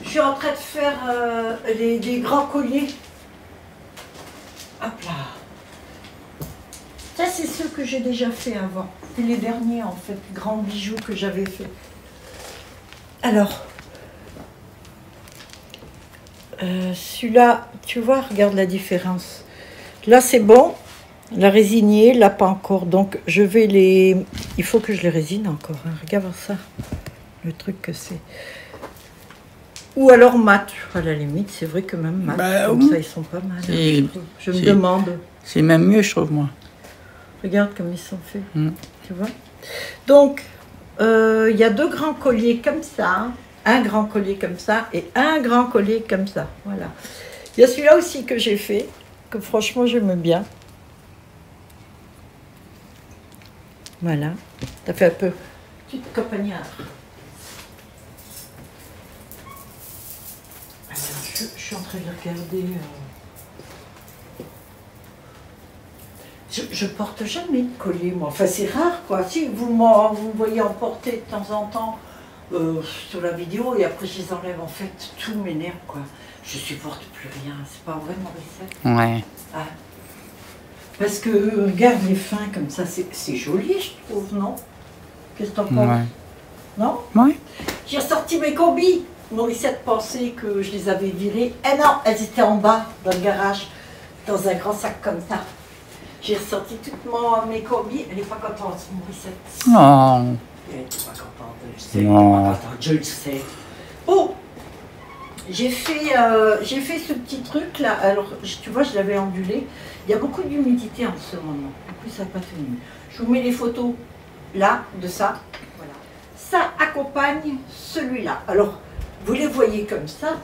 Je suis en train de faire des grands colliers. Hop là. Ça, c'est ceux que j'ai déjà fait avant. C'est les derniers, en fait, grands bijoux que j'avais fait. Alors, celui-là, tu vois, regarde la différence. Là, c'est bon. La résinier, là, pas encore. Donc, je vais les... Il faut que je les résine encore. Hein. Regarde ça. Le truc que c'est. Ou alors mat. À la limite, c'est vrai que même mat. Bah, comme ça, ils sont pas mal. Hein, je me demande. C'est même mieux, je trouve, moi. Regarde comme ils sont faits. Tu vois. Donc, il y a 2 grands colliers comme ça. Hein. Un grand collier comme ça et un grand collier comme ça. Voilà. Il y a celui-là aussi que j'ai fait. Que franchement, j'aime bien. Voilà. Ça fait un peu petite campagnard. Alors, je suis en train de regarder. Je porte jamais de collier, moi. Enfin, c'est rare, quoi. Si vous me voyez en porter de temps en temps sur la vidéo, et après je les enlève, en fait, tout m'énerve, quoi. Je supporte plus rien. C'est pas vrai, Morissette? Ouais. Ah. Parce que, regarde les fins comme ça, c'est joli, je trouve, non? Qu'est-ce que t'en penses? Ouais. Non? Ouais. J'ai ressorti mes combis. Morissette pensait que je les avais virées. Eh non, elles étaient en bas, dans le garage, dans un grand sac comme ça. J'ai ressorti toutes mes combis. Elle n'est pas contente, Morissette. Non. Elle n'est pas contente, je sais. Non. Elle n'est pas contente, je le sais. Oh! J'ai fait ce petit truc là. Alors, tu vois, je l'avais ondulé. Il y a beaucoup d'humidité en ce moment. Du coup, ça n'a pas tenu. Je vous mets les photos là, de ça. Voilà. Ça accompagne celui-là. Alors, vous les voyez comme ça,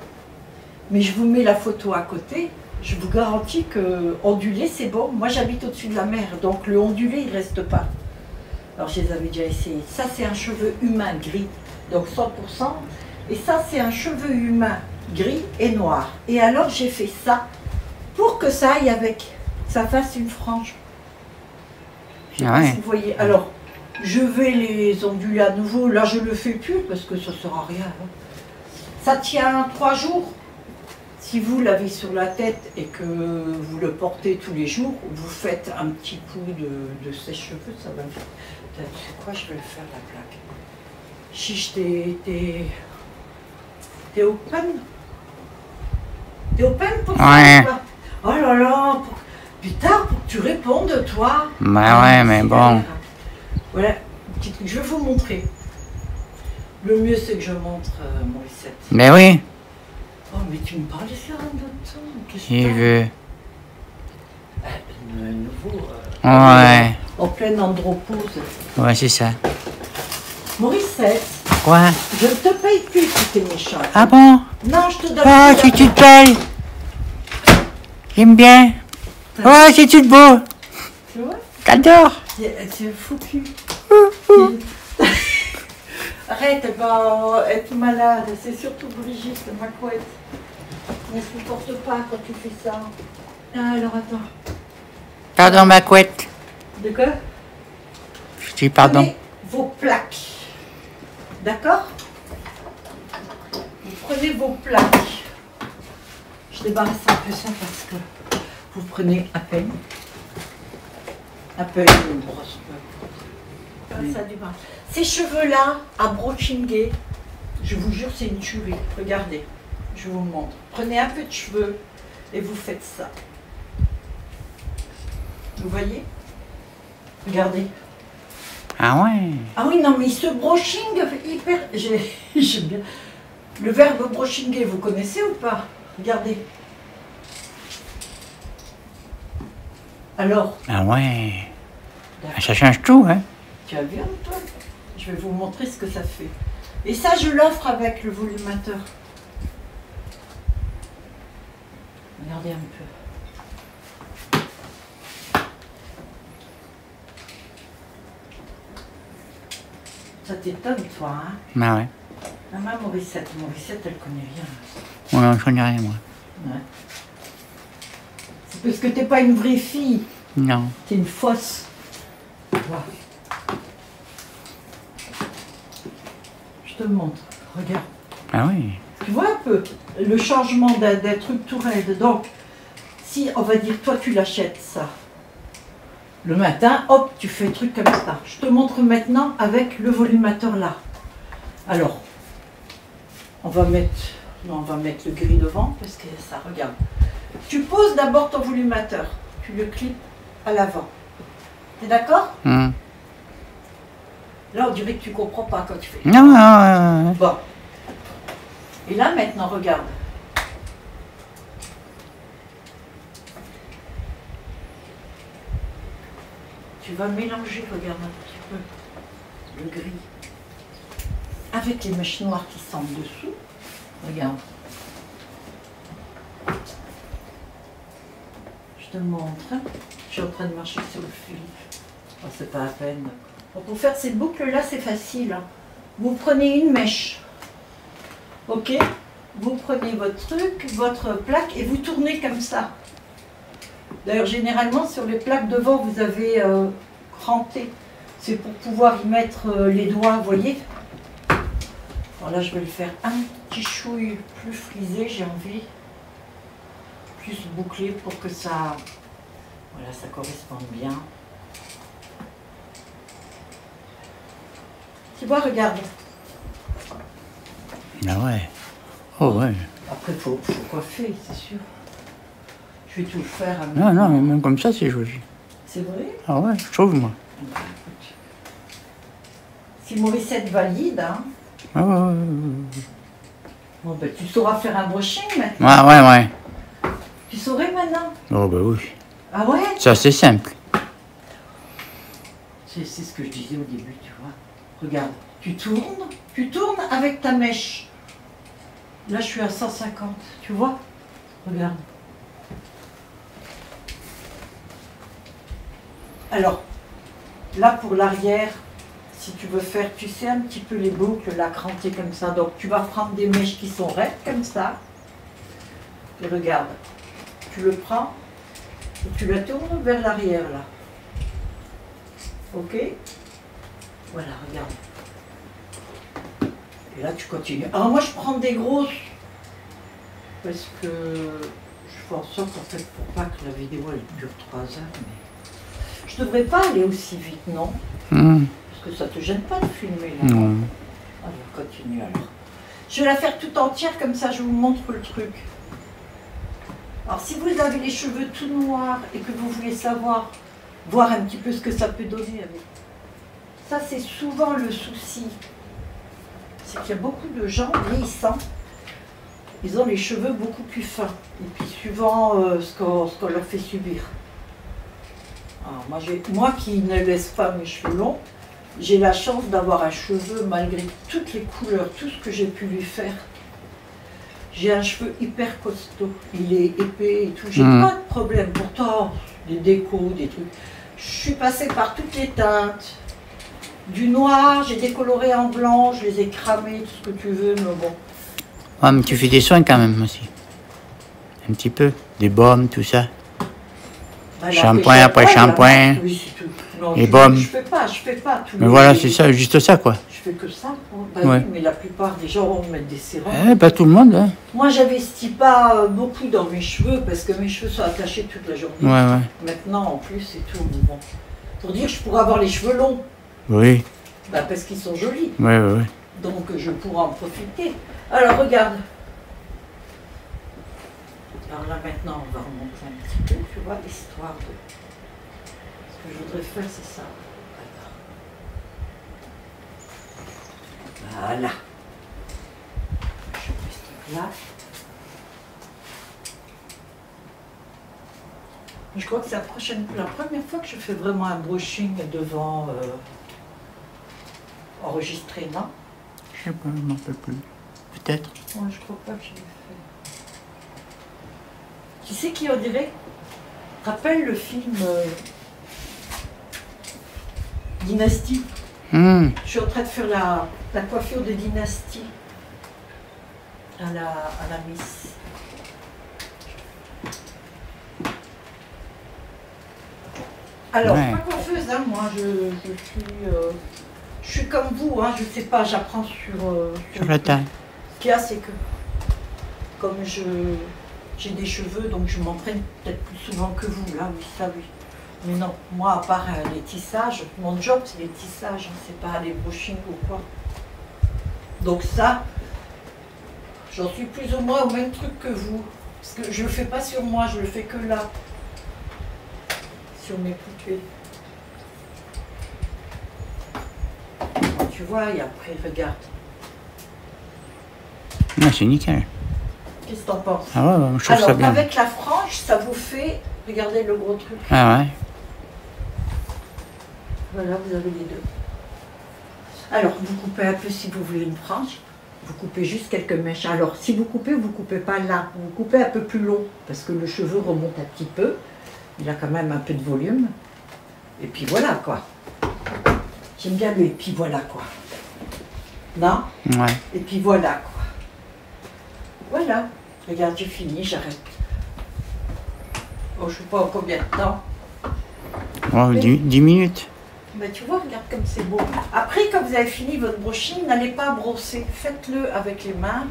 mais je vous mets la photo à côté. Je vous garantis que ondulé, c'est bon. Moi, j'habite au-dessus de la mer, donc le ondulé, il ne reste pas. Alors, je les avais déjà essayés. Ça, c'est un cheveu humain gris, donc 100%. Et ça, c'est un cheveu humain gris et noir. Et alors, j'ai fait ça pour que ça aille avec, ça fasse une frange. Je sais pas si vous voyez. Alors, je vais les onduler à nouveau. Là, je ne le fais plus parce que ça ne sert à rien. Hein. Ça tient 3 jours. Si vous l'avez sur la tête et que vous le portez tous les jours, vous faites un petit coup de sèche-cheveux, ça va me faire. Tu sais quoi, je vais le faire la plaque. Chiche, t'es open? T'es open pour ça? Ouais. Oh là là, putain, pour que tu répondes, toi. Bah ouais, mais bon. Voilà, je vais vous montrer. Le mieux, c'est que je montre Morissette. Mais oui. Oh, mais tu me parlais sur un autre ton. Qu'est-ce que Il veut. nouveau. Ouais. En pleine andropause. Ouais, c'est ça. Morissette, Quoi? je ne te paye plus si t'es méchant. Ah bon? Non, je te donne Ah, plus si la tu te payes. J'aime bien. Ouais, c'est tout beau. Tu vois? J'adore. C'est foutu. Arrête, elle va être malade. C'est surtout Brigitte, ma couette. Ne supporte pas quand tu fais ça. Ah, alors attends. Pardon, ma couette. De quoi? Je dis pardon. Prenez vos plaques. D'accord? Vous prenez vos plaques. Je débarrasse un peu ça parce que vous prenez à peine. À peine une brosse. Ça démarre. Ces cheveux-là, à brochinguer, je vous jure, c'est une tuerie. Regardez, je vous montre. Prenez un peu de cheveux et vous faites ça. Vous voyez? Regardez. Ah ouais. Ah oui, non, mais il se broching hyper... J'aime bien. Le verbe brochinguer, vous connaissez ou pas? Regardez. Alors? Ah ouais. Ça change tout, hein. Tu as vu, Antoine? Je vais vous montrer ce que ça fait. Et ça, je l'offre avec le volumateur. Regardez un peu. Ça t'étonne, toi, hein? Bah ouais. Maman Morissette, elle connaît rien. Ouais, je connais rien, moi. Ouais. C'est parce que t'es pas une vraie fille. Non. T'es une fausse. Voilà. Je te montre. Regarde. Ah oui. Tu vois un peu le changement d'un truc tout raide. Donc, si on va dire, toi tu l'achètes ça. Le matin, hop, tu fais le truc comme ça. Je te montre maintenant avec le volumateur là. Alors, on va mettre le gris devant parce que ça regarde. Tu poses d'abord ton volumateur. Tu le clips à l'avant. T'es d'accord? Hum. Là, on dirait que tu comprends pas quand tu fais. Non, non, non. Bon. Et là, maintenant, regarde. Tu vas mélanger, regarde un petit peu, le gris avec les mèches noires qui sont en dessous. Regarde. Je te montre. Je suis en train de marcher sur le fil. Oh, c'est pas la peine. Bon, pour faire ces boucles-là, c'est facile. Vous prenez une mèche. Ok? Vous prenez votre truc, votre plaque, et vous tournez comme ça. D'ailleurs, généralement, sur les plaques devant, vous avez cranté. C'est pour pouvoir y mettre les doigts, vous voyez. Alors là, je vais le faire un petit chouille plus frisé, j'ai envie. Plus bouclé pour que ça, voilà, ça corresponde bien. Tu vois, regarde. Ah ouais. Oh ouais. Après, faut coiffer, c'est sûr. Je vais tout le faire. Non, non, mais même comme ça, c'est joli. C'est vrai? Ah ouais, je trouve, moi. Si Morissette valide, hein. Ah ouais, ouais, Bon, ben, tu sauras faire un brushing maintenant. ouais. Ouais, ouais. Tu saurais maintenant? Oh, bah oui. Ah ouais? Ça, c'est simple. C'est ce que je disais au début, tu vois. Regarde, tu tournes avec ta mèche. Là, je suis à 150, tu vois? Regarde. Alors, là, pour l'arrière, si tu veux faire, tu sais, un petit peu les boucles, là, crantées comme ça. Donc, tu vas prendre des mèches qui sont raides, comme ça. Et regarde, tu le prends et tu la tournes vers l'arrière, là. Ok? Voilà, regarde. Et là, tu continues. Alors, moi, je prends des grosses. Parce que je fais en sorte, en fait, pour pas que la vidéo, elle dure 3 heures. Mais je devrais pas aller aussi vite, non? Parce que ça te gêne pas de filmer, là? Non. Alors, continue, alors. Je vais la faire tout entière, comme ça, je vous montre le truc. Alors, si vous avez les cheveux tout noirs et que vous voulez voir un petit peu ce que ça peut donner avec. Ça, c'est souvent le souci. C'est qu'il y a beaucoup de gens vieillissants, ils ont les cheveux beaucoup plus fins. Et puis, suivant ce qu'on leur fait subir. Alors, moi qui ne laisse pas mes cheveux longs, j'ai la chance d'avoir un cheveu, malgré toutes les couleurs, tout ce que j'ai pu lui faire. J'ai un cheveu hyper costaud, il est épais et tout, j'ai pas de problème. Pourtant, des décos, des trucs. Je suis passée par toutes les teintes. Du noir, j'ai décoloré en blanc, je les ai cramés, tout ce que tu veux, mais bon. Ouais, mais tu fais des soins quand même aussi. Un petit peu. Des baumes, tout ça. Ben, Shampoing après shampoing. Oui, c'est tout. Non, Et baumes. Je fais pas tous Mais les- voilà, c'est ça, juste ça, quoi. Je fais que ça. Ben Ouais. oui, mais la plupart des gens vont mettre des sérums. Eh, pas tout le monde, hein. Moi, j'investis pas beaucoup dans mes cheveux parce que mes cheveux sont attachés toute la journée. Ouais, ouais. Maintenant, en plus, c'est tout. Mais bon. Pour dire, je pourrais avoir les cheveux longs. Oui. Ben, parce qu'ils sont jolis. Ouais, ouais, ouais. Donc, je pourrais en profiter. Alors, regarde. Alors là, maintenant, on va remonter un petit peu, tu vois, histoire de... Ce que je voudrais faire, c'est ça. Voilà. Je mets ce truc-là. Je crois que c'est la première fois que je fais vraiment un brushing devant enregistré, non? Je sais pas, je m'en rappelle plus. Peut-être. Moi, je crois pas que je l'ai fait. Tu sais qui on dirait? Rappelle le film Dynastie. Je suis en train de faire la coiffure de Dynastie à la Miss. Alors, Ouais. pas coiffeuse, hein, moi, je suis comme vous, hein, je sais pas, j'apprends sur Sur la taille. Ce qu'il y a, c'est que comme j'ai des cheveux, donc je m'entraîne peut-être plus souvent que vous, là, oui, ça oui. Mais non, moi, à part les tissages, mon job, c'est les tissages, hein, c'est pas les brushing ou quoi. Donc ça, j'en suis plus ou moins au même truc que vous. Parce que je le fais pas sur moi, je le fais que là. Sur mes poupées. Bon, tu vois, et après, regarde. Ah, c'est nickel. Qu'est-ce que t'en penses? Ah ouais, je trouve ça Alors, bien. avec la frange, ça vous fait... Regardez le gros truc. Ah ouais. Voilà, vous avez les deux. Alors, vous coupez un peu si vous voulez une frange. Vous coupez juste quelques mèches. Alors, si vous coupez pas là. Vous coupez un peu plus long, parce que le cheveu remonte un petit peu. Il a quand même un peu de volume. Et puis voilà, quoi. J'aime bien le et puis voilà, quoi. Non? Ouais. Et puis voilà, quoi. Voilà. Regarde, j'ai fini, j'arrête. Oh, je ne sais pas en combien de temps. Oh, 10 minutes. Mais tu vois, regarde comme c'est beau. Après, quand vous avez fini votre brushing, n'allez pas brosser. Faites-le avec les mains.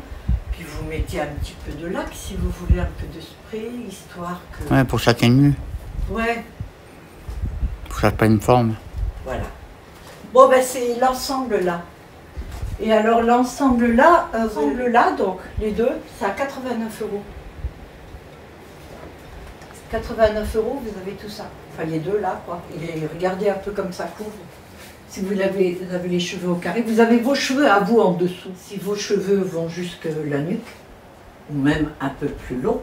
Puis vous mettez un petit peu de lac si vous voulez, un peu de spray, histoire que... Ouais, pour que ça tienne mieux. Ouais, Pour que ça prenne une forme. voilà. Bon, ben c'est l'ensemble là. Et alors l'ensemble là, donc les deux, c'est à 89 €. 89 €, vous avez tout ça. Enfin les deux là, quoi. Et regardez un peu comme ça couvre. Si vous avez les cheveux au carré, vous avez vos cheveux à vous en dessous. Si vos cheveux vont jusque la nuque, ou même un peu plus long,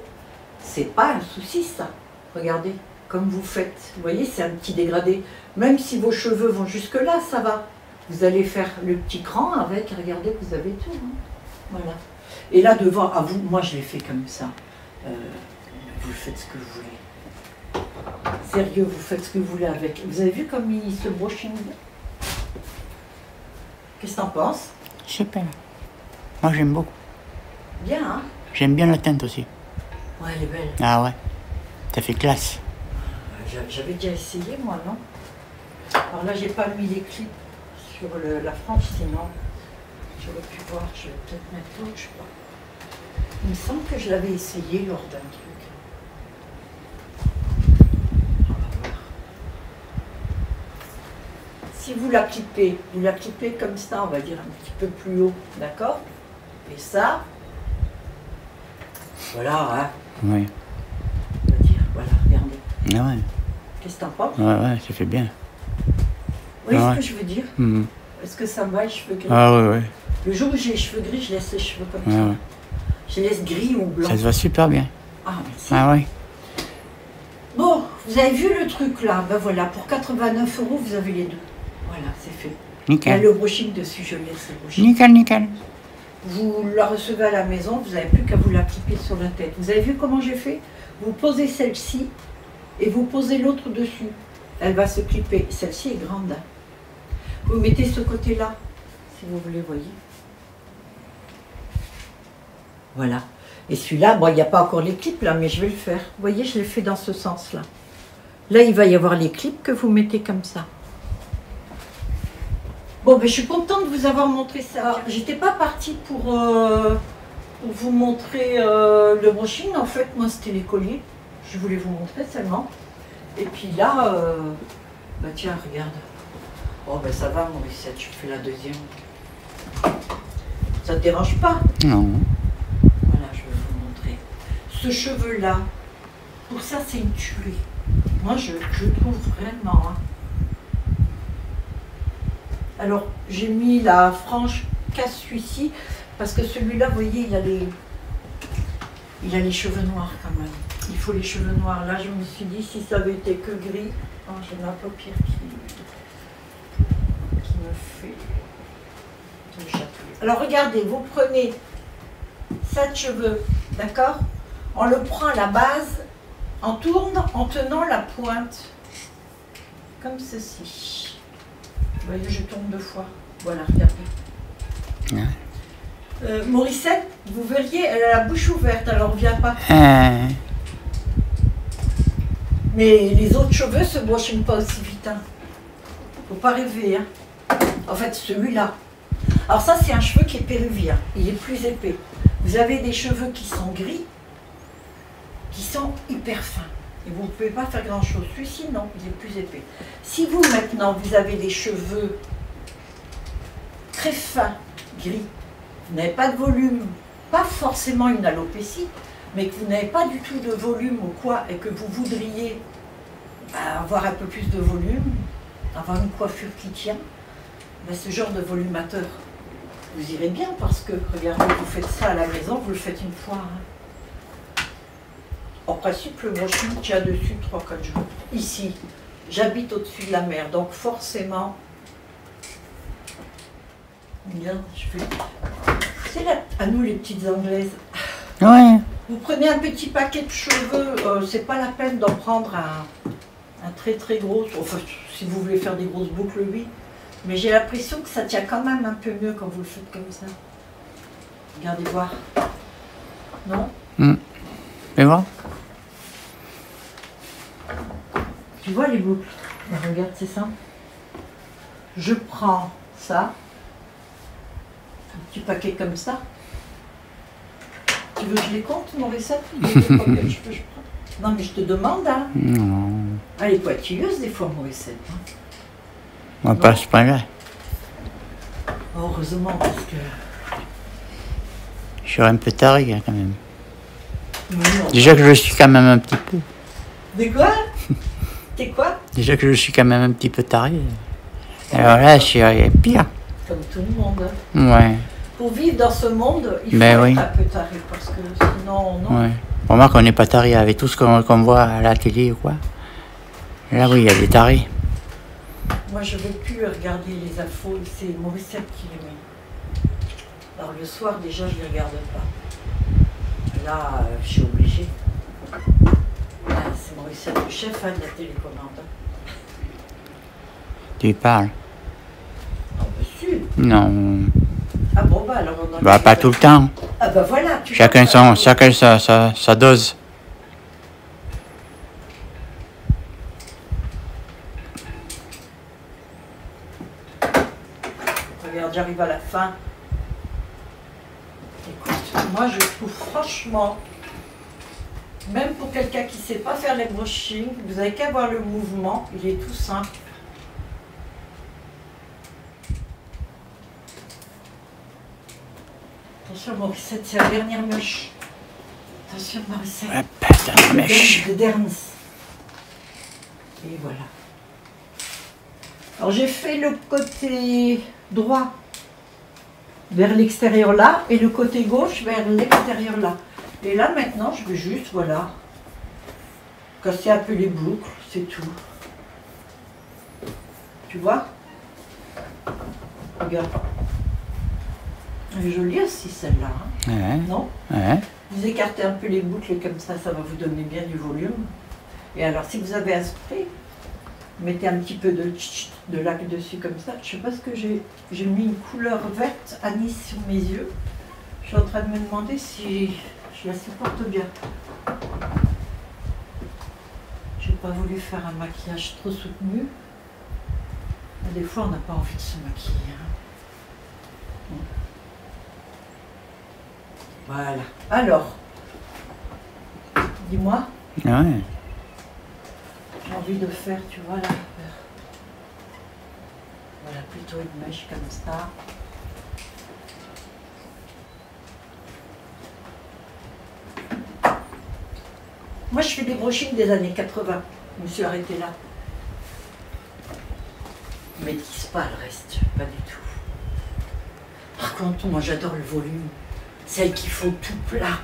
c'est pas un souci ça. Regardez, comme vous faites. Vous voyez, c'est un petit dégradé. Même si vos cheveux vont jusque là, ça va. Vous allez faire le petit cran avec, regardez, vous avez tout. Hein. Voilà. Et là devant, à vous, moi je l'ai fait comme ça. Vous faites ce que vous voulez. Sérieux, vous faites ce que vous voulez avec. Vous avez vu comme il se brushing? Qu'est-ce que t'en penses? Super. Moi, j'aime beaucoup. Bien, hein? J'aime bien la teinte aussi. Ouais, elle est belle. Ah ouais. Ça fait classe. J'avais déjà essayé, moi, non? Alors là, j'ai pas mis les clips sur la frange, sinon j'aurais pu voir. Je vais peut-être mettre l'autre, je sais pas. Il me semble que je l'avais essayé lors d'un truc. On va voir. Si vous la clippez comme ça, on va dire un petit peu plus haut, d'accord? Et ça, voilà, hein? Oui. On va dire, voilà, regardez. Ah ouais. Qu'est-ce que t'en penses? Ouais, ouais, ça fait bien. Vous voyez Ah ce ouais. que je veux dire? Mhm. Est-ce que ça me va, les cheveux gris? Ah ouais, ouais. Le jour où j'ai les cheveux gris, je laisse les cheveux comme Ouais, ça. ouais. Je les laisse gris ou blanc. Ça se voit super bien. Ah, merci. Ah ouais. Bon, vous avez vu le truc là? Ben voilà, pour 89 €, vous avez les deux. Voilà, c'est fait. Il y a Nickel. le brushing dessus, je laisse le brushing. Nickel, nickel. Vous la recevez à la maison, vous n'avez plus qu'à vous la clipper sur la tête. Vous avez vu comment j'ai fait? Vous posez celle-ci et vous posez l'autre dessus. Elle va se clipper. Celle-ci est grande. Vous mettez ce côté-là, si vous voulez, voyez. Voilà. Et celui-là, bon, il n'y a pas encore les clips là, mais je vais le faire. Vous voyez, je l'ai fait dans ce sens-là. Là, il va y avoir les clips que vous mettez comme ça. Bon, ben, je suis contente de vous avoir montré ça. J'étais pas partie pour vous montrer le brushing. En fait, moi, c'était les colliers. Je voulais vous montrer seulement. Et puis là, bah tiens, regarde. Oh, ben ça va, Morissette, je fais la deuxième. Ça te dérange pas? Non. Voilà, je vais vous montrer. Ce cheveu-là, pour ça, c'est une tuerie. Moi, je trouve vraiment. Hein. Alors, j'ai mis la frange casse celui-ci, parce que celui-là, vous voyez, il a les cheveux noirs quand même. Il faut les cheveux noirs. Là, je me suis dit, si ça avait été que gris, oh, j'ai ma paupière qui me fait me chatouiller. Alors, regardez, vous prenez 7 cheveux, d'accord? On le prend à la base, on tourne en tenant la pointe, comme ceci. Vous voyez, je tourne 2 fois. Voilà, regardez. Ouais. Morissette, vous verriez, elle a la bouche ouverte, elle n'en revient pas. Mais les autres cheveux se brushent pas aussi vite. Hein. Faut pas rêver. Hein. En fait, celui-là. Alors ça, c'est un cheveu qui est péruvien. Il est plus épais. Vous avez des cheveux qui sont gris, qui sont hyper fins. Et vous ne pouvez pas faire grand-chose. Celui-ci, non, il est plus épais. Si vous, maintenant, vous avez des cheveux très fins, gris, vous n'avez pas de volume, pas forcément une alopécie, mais que vous n'avez pas du tout de volume ou quoi, et que vous voudriez avoir un peu plus de volume, avoir une coiffure qui tient, ce genre de volumateur, vous irez bien parce que, regardez, vous faites ça à la maison, vous le faites une fois. Hein. En principe, le brushing tient dessus 3-4 jours. Ici, j'habite au-dessus de la mer, donc forcément, bien, je fais... C'est là, à nous les petites Anglaises. Ouais. Vous prenez un petit paquet de cheveux, c'est pas la peine d'en prendre un très très gros, enfin si vous voulez faire des grosses boucles, oui, mais j'ai l'impression que ça tient quand même un peu mieux quand vous le faites comme ça. Regardez voir. Non? Fais voir. Tu vois les boucles? Ben, regarde, c'est ça. Je prends ça, un petit paquet comme ça. Tu veux que je les compte, mon recette? Non, mais je te demande, hein. Non. Elle est pointilleuse, des fois, mon recette. Hein. On va pas à ce point-là. Heureusement, parce que... Je suis un peu taré, hein, quand même. Non. Déjà que je suis quand même un petit peu. De quoi? T'es quoi? Déjà que je suis quand même un petit peu taré. Alors là, je suis pire. Comme tout le monde. Ouais. Pour vivre dans ce monde, il faut Ben être oui. un peu taré, parce que sinon, non. Ouais. Pour moi, qu'on n'est pas taré avec tout ce qu'on voit à la télé ou quoi. Là, oui, il y a des tarés. Moi, je ne veux plus regarder les infos, c'est Morissette qui les met. Alors, le soir, déjà, je ne les regarde pas. Là, je suis obligée. Là, c'est Morissette, le chef de la télécommande. Tu parles? Ah, monsieur. Non. Ah bon, bah alors on en Bah, a- pas tout le temps. Ah bah voilà. Chacun sa dose. Regarde, j'arrive à la fin. Écoute, moi je trouve franchement, même pour quelqu'un qui ne sait pas faire les brushing, vous n'avez qu'à voir le mouvement, il est tout simple. Attention Morissette, c'est la dernière mèche. Attention Morissette. Ah, putain, mèche. De Derns. Et voilà. Alors j'ai fait le côté droit vers l'extérieur là et le côté gauche vers l'extérieur là. Et là maintenant je vais juste, voilà, casser un peu les boucles, c'est tout. Tu vois? Regarde. Elle est jolie aussi celle-là, hein, Ouais. non? Ouais. Vous écartez un peu les boucles comme ça va vous donner bien du volume. Et alors si vous avez un spray, mettez un petit peu de lac dessus comme ça. Je sais pas ce que j'ai mis une couleur verte anis sur mes yeux. Je suis en train de me demander si je la supporte bien. J'ai pas voulu faire un maquillage trop soutenu. Des fois on n'a pas envie de se maquiller. Hein. Voilà. Alors, dis-moi. Ouais. J'ai envie de faire, tu vois, là. Voilà, plutôt une mèche comme ça. Moi, je fais des brushings des années 80. Je me suis arrêtée là. Ne métisse pas le reste, pas du tout. Par contre, moi, j'adore le volume. Celle qu'il faut tout plat,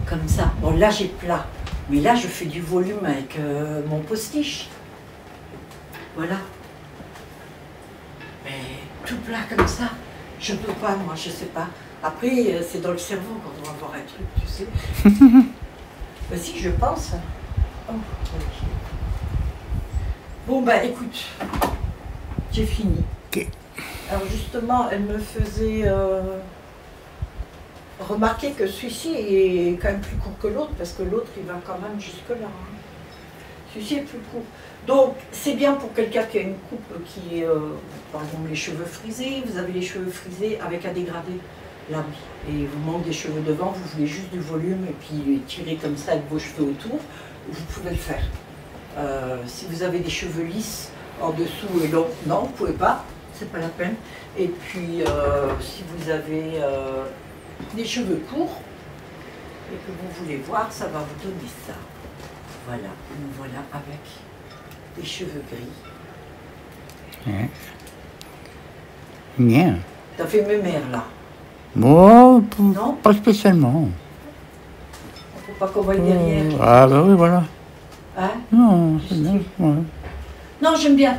comme ça. Bon, là, j'ai plat. Mais là, je fais du volume avec mon postiche. Voilà. Mais tout plat comme ça, je peux pas, moi, je sais pas. Après, c'est dans le cerveau quand on va voir un truc, tu sais. Ben, si, je pense. Oh, ok. Bon, bah, écoute, j'ai fini. Ok. Alors, justement, elle me faisait remarquer que celui-ci est quand même plus court que l'autre, parce que l'autre, il va quand même jusque-là. Hein. Celui-ci est plus court. Donc, c'est bien pour quelqu'un qui a une coupe qui est, par exemple, les cheveux frisés. Vous avez les cheveux frisés avec un dégradé. Là, oui. Et vous manque des cheveux devant, vous voulez juste du volume et puis tirer comme ça avec vos cheveux autour, vous pouvez le faire. Si vous avez des cheveux lisses en dessous et longs, non, vous ne pouvez pas, c'est pas la peine. Et puis, si vous avez des cheveux courts et que vous voulez voir, ça va vous donner ça. Voilà, nous voilà avec des cheveux gris. Ouais. Bien. T'as fait mémère là. Bon, Non, pas spécialement. faut pas qu'on voie derrière. Ah bah oui, voilà. Hein? Non, c'est bien. Ouais. Non, j'aime bien.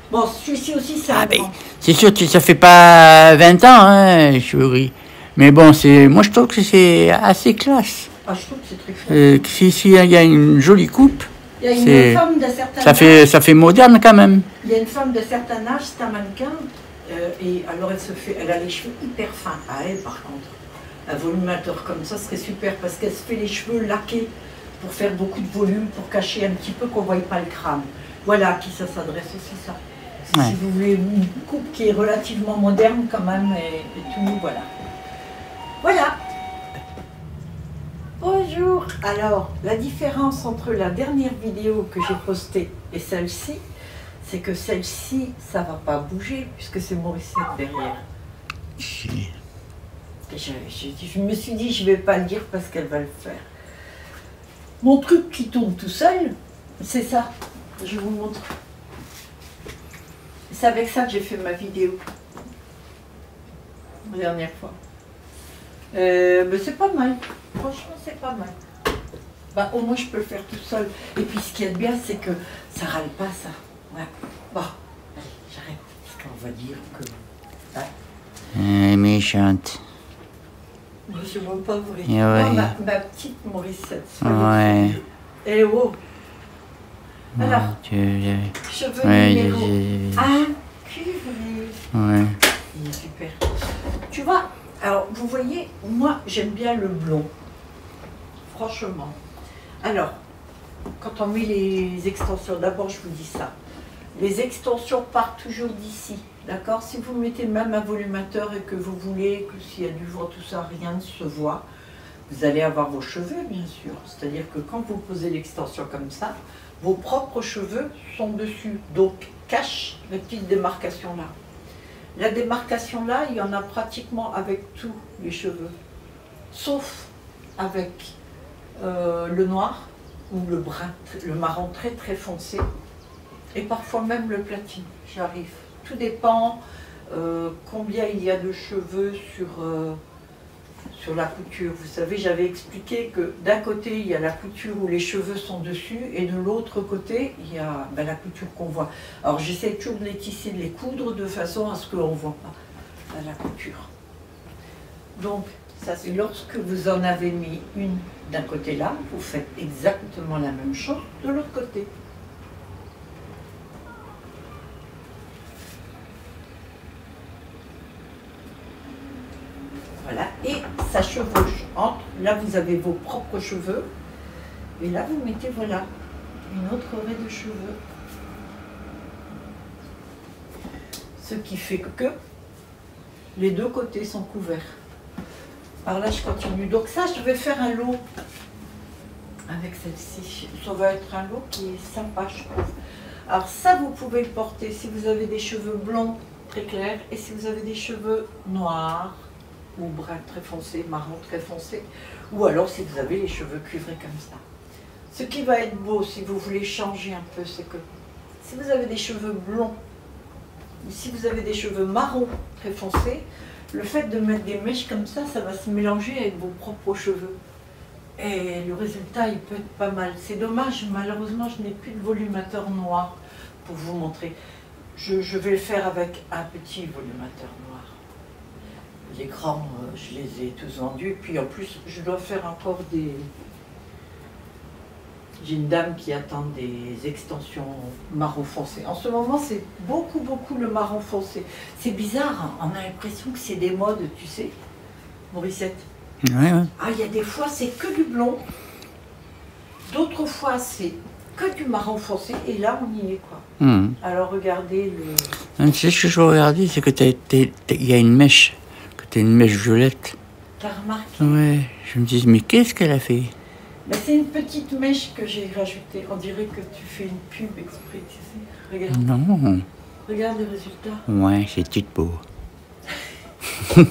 Bon, celui-ci aussi, c'est Ah un ben, grand. c'est sûr que ça fait pas 20 ans, hein, les cheveux gris. Mais bon, moi je trouve que c'est assez classe. Ah, je trouve que c'est très cool. Si il y a une jolie coupe, Il y a c'est- une femme d'un certain âge. ça fait moderne quand même. Il y a une femme de certain âge, c'est un mannequin, et alors elle a les cheveux hyper fins. Ah, elle, par contre, un volumateur comme ça serait super parce qu'elle se fait les cheveux laqués pour faire beaucoup de volume, pour cacher un petit peu qu'on ne voie pas le crâne. Voilà à qui ça s'adresse aussi, ça. Ouais. Si vous voulez une coupe qui est relativement moderne quand même, et tout, voilà. Voilà. Bonjour. Alors, la différence entre la dernière vidéo que j'ai postée et celle-ci, c'est que celle-ci, ça va pas bouger puisque c'est Morissette derrière. Et je me suis dit, je vais pas le dire parce qu'elle va le faire. Mon truc qui tourne tout seul, c'est ça. Je vous montre. C'est avec ça que j'ai fait ma vidéo. La dernière fois. Mais c'est pas mal. Franchement, c'est pas mal. Bah, au moins, je peux le faire tout seul. Et puis, ce qui est bien, c'est que ça râle pas, ça. Ouais. Bon, allez, j'arrête. Parce qu'on va dire que... Ouais. Méchante. Je ne sais même pas vous Et ouais. Non, ma petite Morissette. Ouais. Et oh. Alors, Ouais, cheveux ouais, numéro 1, cuivré. ouais. Il est super. Tu vois, alors vous voyez, moi j'aime bien le blond. Franchement. Alors, quand on met les extensions, d'abord je vous dis ça. Les extensions partent toujours d'ici. D'accord? Si vous mettez même un volumateur et que vous voulez que s'il y a du vent, tout ça, rien ne se voit, vous allez avoir vos cheveux, bien sûr. C'est-à-dire que quand vous posez l'extension comme ça, vos propres cheveux sont dessus. Donc, cache la petite démarcation là. La démarcation là, il y en a pratiquement avec tous les cheveux. Sauf avec le noir ou le brun, le marron très très foncé. Et parfois même le platine, j'arrive. Tout dépend combien il y a de cheveux sur la couture. Vous savez, j'avais expliqué que d'un côté, il y a la couture où les cheveux sont dessus, et de l'autre côté, il y a la couture qu'on voit. Alors j'essaie toujours de les tisser, de les coudre de façon à ce qu'on ne voit pas la couture. Donc, ça c'est lorsque vous en avez mis une d'un côté là, vous faites exactement la même chose de l'autre côté. Voilà, et ça chevauche entre, là vous avez vos propres cheveux, et là vous mettez, voilà, une autre raie de cheveux. Ce qui fait que les deux côtés sont couverts. Alors là je continue, donc ça je vais faire un lot avec celle-ci. Ça va être un lot qui est sympa, je trouve. Alors ça vous pouvez le porter si vous avez des cheveux blonds très clairs, et si vous avez des cheveux noirs, ou brun très foncé, marron très foncé, ou alors si vous avez les cheveux cuivrés comme ça. Ce qui va être beau, si vous voulez changer un peu, c'est que si vous avez des cheveux blonds, ou si vous avez des cheveux marron très foncés, le fait de mettre des mèches comme ça, ça va se mélanger avec vos propres cheveux. Et le résultat, il peut être pas mal. C'est dommage, malheureusement, je n'ai plus de volumateur noir pour vous montrer. Je vais le faire avec un petit volumateur noir. Les grands, je les ai tous vendus. Puis en plus, je dois faire encore des... J'ai une dame qui attend des extensions marron foncé. En ce moment, c'est beaucoup le marron foncé. C'est bizarre, hein, on a l'impression que c'est des modes, tu sais, Morissette. Ouais, ouais. Ah, il y a des fois, c'est que du blond. D'autres fois, c'est que du marron foncé. Et là, on y est, quoi. Alors, regardez le... Tu sais ce que je veux regarder, c'est que il y a une mèche que C'était une mèche violette. T'as remarqué? Ouais, je me dis, mais qu'est-ce qu'elle a fait? Ben, c'est une petite mèche que j'ai rajoutée. On dirait que tu fais une pub exprès, tu sais. Regarde, Non. regarde le résultat. Ouais, c'est toute beau.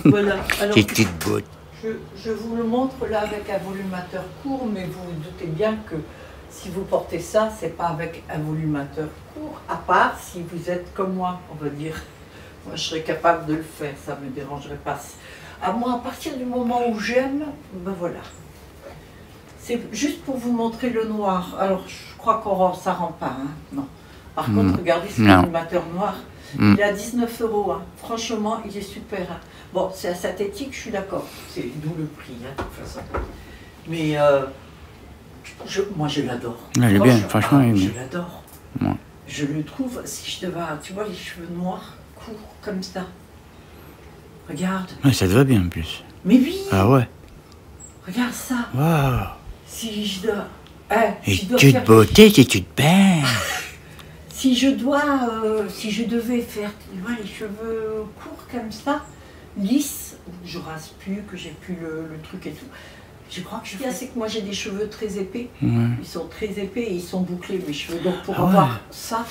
Voilà. Alors, C'est toute beau. je vous le montre là avec un volumateur court, mais vous vous doutez bien que si vous portez ça, c'est pas avec un volumateur court, à part si vous êtes comme moi, on va dire. Moi, je serais capable de le faire, ça me dérangerait pas. À moi, à partir du moment où j'aime, ben voilà. C'est juste pour vous montrer le noir. Alors, je crois qu'on ça rend pas, hein. Non. Par contre, regardez ce volumateur noir. Il est à 19 €. Hein. Franchement, il est super. Hein. Bon, c'est à synthétique, je suis d'accord. C'est d'où le prix, hein, de toute façon. Mais moi, je l'adore. Elle est bien, franchement, elle est je bien. l'adore. Ouais. Je le trouve, si je devais, tu vois, les cheveux noirs, courts, comme ça. Regarde. Ouais, ça te va bien en plus. Mais oui. Ah ouais. Regarde ça. Waouh. Si je dois... Et si je dois toute faire- beauté, c'est toute belle. Si je devais faire, tu vois, les cheveux courts comme ça, lisses, je rase plus, que j'ai plus le truc et tout. Je crois que je fais. C'est que moi j'ai des cheveux très épais. Ouais. Ils sont très épais et ils sont bouclés mes cheveux. Donc pour Ah ouais. avoir ça,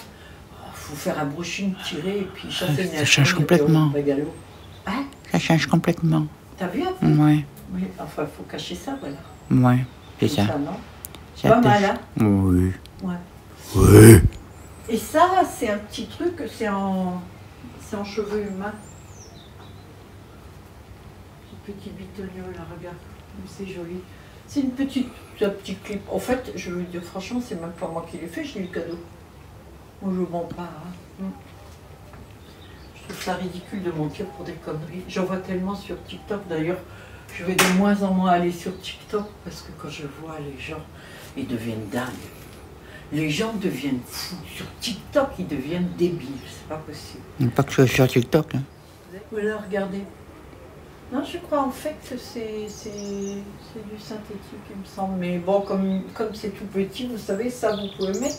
il faut faire un brushing tiré et puis chasser Ça change complètement. Hein? Ça change complètement. T'as vu un peu? Ouais. Oui, enfin il faut cacher ça, voilà. Ouais, c'est Comme ça. non? Ça Pas pêche. mal, hein? Oui. Ouais. Oui. Et ça, c'est un petit truc, c'est en cheveux humains. Ce petit bitonio là, regarde, comme c'est joli. C'est un petit clip. En fait, je veux dire, franchement, c'est même pas moi qui l'ai fait, j'ai eu le cadeau. Moi, je mens pas. Hein. Je trouve ça ridicule de mentir pour des conneries. J'en vois tellement sur TikTok, d'ailleurs. Je vais de moins en moins aller sur TikTok parce que quand je vois les gens, ils deviennent dingues. Les gens deviennent fous. Sur TikTok, ils deviennent débiles. C'est pas possible. Pas que je sois sur TikTok. Hein. Voilà, regardez. Non, je crois en fait que c'est du synthétique, il me semble. Mais bon, comme c'est tout petit, vous savez, ça vous pouvez mettre.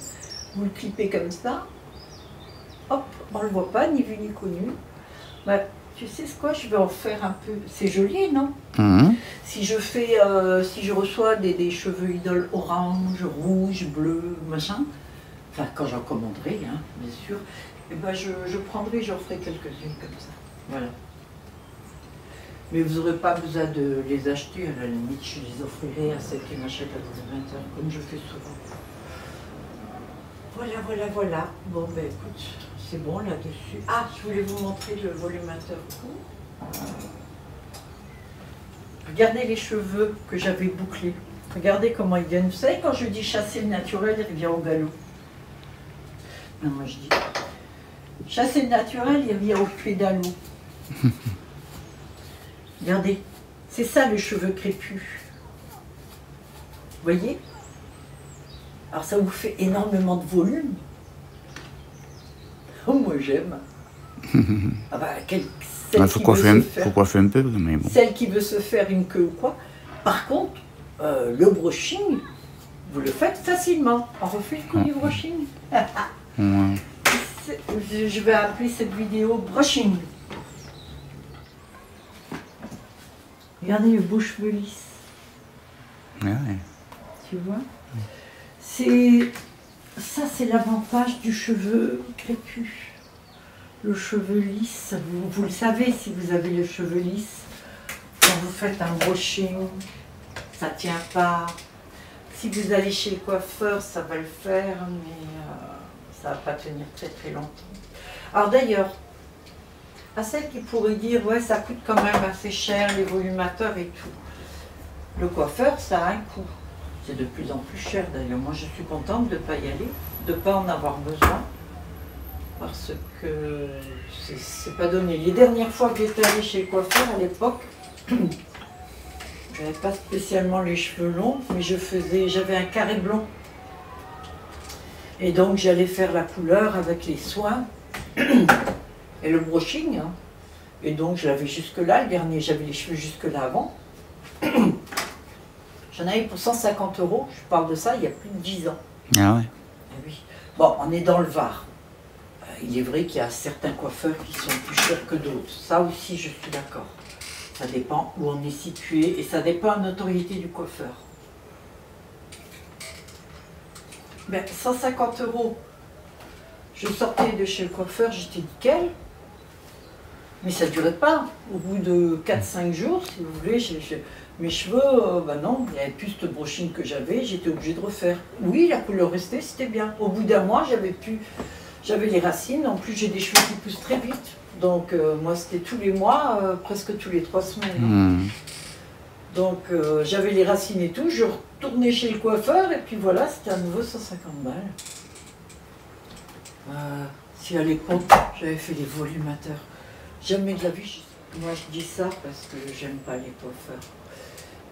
Vous le clippez comme ça. Hop, on le voit pas, ni vu ni connu. Bah, tu sais ce quoi, je vais en faire un peu. C'est joli, non? Si je reçois des cheveux idoles orange, rouge, bleu, machin, enfin quand j'en commanderai, hein, bien sûr, et ben je prendrai, j'en ferai quelques-unes comme ça. Voilà. Mais vous n'aurez pas besoin de les acheter, à la limite, je les offrirai à celles qui m'achètent à 19 h, comme je fais souvent. Voilà. Bon, ben écoute, c'est bon là-dessus. Ah, je voulais vous montrer le volumateur court. Regardez les cheveux que j'avais bouclés. Regardez comment ils viennent. Vous savez, quand je dis chasser le naturel, il revient au galop. Non, moi je dis chasser le naturel, il revient au pédalo. Regardez, c'est ça le cheveu crépus. Vous voyez? Alors ça vous fait énormément de volume. Oh, moi j'aime. Ah bah, faut coiffer un peu, mais bon. Celle qui veut se faire une queue ou quoi. Par contre, le brushing, vous le faites facilement. On refait le coup du brushing. Ouais. Je vais appeler cette vidéo brushing. Regardez le beau cheveu lisse. Ouais. Tu vois? Ça, c'est l'avantage du cheveu crépus. Le cheveu lisse, vous le savez si vous avez le cheveu lisse, quand vous faites un brushing, ça ne tient pas. Si vous allez chez le coiffeur, ça va le faire, mais ça ne va pas tenir très très longtemps. Alors d'ailleurs, à celles qui pourraient dire, ouais, ça coûte quand même assez cher, les volumateurs et tout. Le coiffeur, ça a un coût. C'est de plus en plus cher d'ailleurs. Moi, je suis contente de ne pas y aller, de ne pas en avoir besoin. Parce que c'est pas donné. Les dernières fois que j'étais allée chez le coiffeur, à l'époque, je n'avais pas spécialement les cheveux longs, mais j'avais un carré blond. Et donc j'allais faire la couleur avec les soins et le brushing. Hein. Et donc je l'avais jusque là, le dernier, j'avais les cheveux jusque là avant. J'en avais pour 150 €, je parle de ça il y a plus de 10 ans. Ah ouais. Et oui. Bon, on est dans le Var. Il est vrai qu'il y a certains coiffeurs qui sont plus chers que d'autres. Ça aussi, je suis d'accord. Ça dépend où on est situé et ça dépend de la notoriété du coiffeur. Ben, 150 €. Je sortais de chez le coiffeur, j'étais nickel. Mais ça ne durait pas. Au bout de 4-5 jours, si vous voulez, mes cheveux, ben non, il n'y avait plus ce brushing que j'avais, j'étais obligée de refaire. Oui, la couleur restait, c'était bien. Au bout d'un mois, j'avais les racines. En plus, j'ai des cheveux qui poussent très vite. Donc, moi, c'était tous les mois, presque tous les 3 semaines. Donc, j'avais les racines et tout. Je retournais chez le coiffeur et puis voilà, c'était à nouveau 150 balles. Si à l'époque, j'avais fait les volumateurs. Jamais de la vie, moi je dis ça parce que j'aime pas les coiffeurs.